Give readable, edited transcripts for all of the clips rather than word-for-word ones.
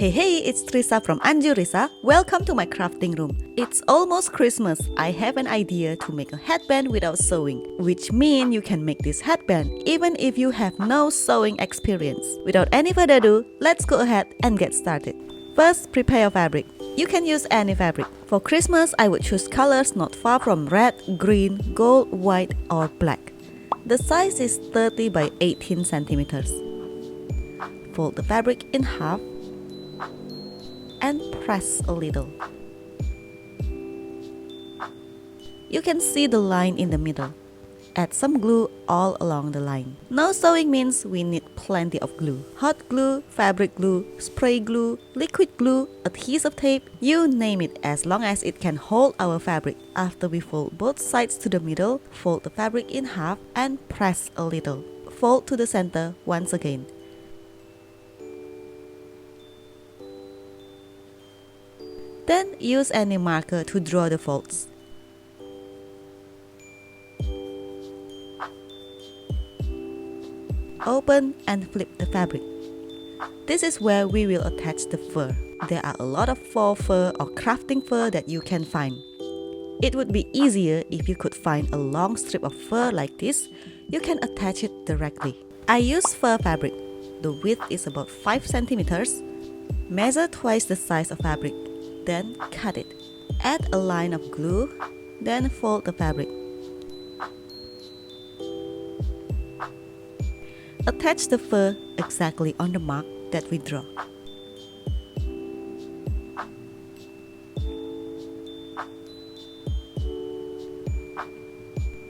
Hey, it's Trisa from Anjurisa. Welcome to my crafting room. It's almost Christmas. I have an idea to make a headband without sewing, which means you can make this headband even if you have no sewing experience. Without any further ado, let's go ahead and get started. First, prepare your fabric. You can use any fabric. For Christmas, I would choose colors not far from red, green, gold, white, or black. The size is 30 by 18 centimeters. Fold the fabric in half and press a little. You can see the line in the middle. Add some glue all along the line. No sewing means we need plenty of glue. Hot glue, fabric glue, spray glue, liquid glue, adhesive tape, you name it as long as it can hold our fabric. After we fold both sides to the middle, fold the fabric in half and press a little. Fold to the center once again. Then use any marker to draw the folds. Open and flip the fabric. This is where we will attach the fur. There are a lot of faux fur or crafting fur that you can find. It would be easier if you could find a long strip of fur like this. You can attach it directly. I use fur fabric. The width is about 5 centimeters. Measure twice the size of fabric. Then cut it. Add a line of glue, then fold the fabric. Attach the fur exactly on the mark that we draw.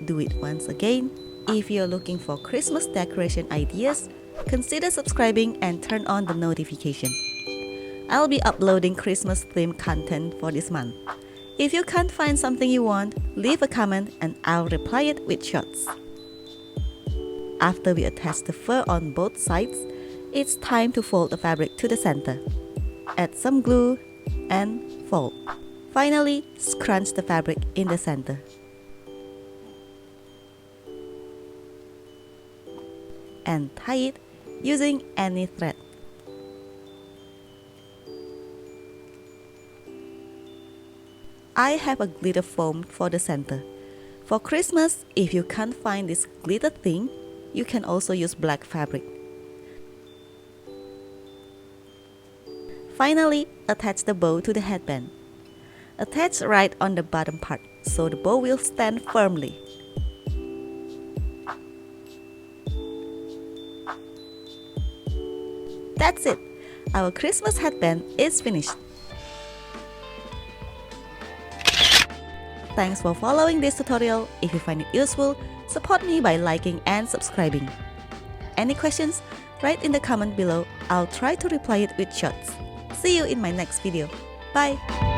Do it once again. If you're looking for Christmas decoration ideas, consider subscribing and turn on the notification. I'll be uploading Christmas themed content for this month. If you can't find something you want, leave a comment and I'll reply it with shots. After we attach the fur on both sides, it's time to fold the fabric to the center. Add some glue and fold. Finally, scrunch the fabric in the center. And tie it using any thread. I have a glitter foam for the center. For Christmas, if you can't find this glitter thing, you can also use black fabric. Finally, attach the bow to the headband. Attach right on the bottom part, so the bow will stand firmly. That's it! Our Christmas headband is finished. Thanks for following this tutorial. If you find it useful, support me by liking and subscribing. Any questions? Write in the comment below. I'll try to reply it with shots. See you in my next video. Bye!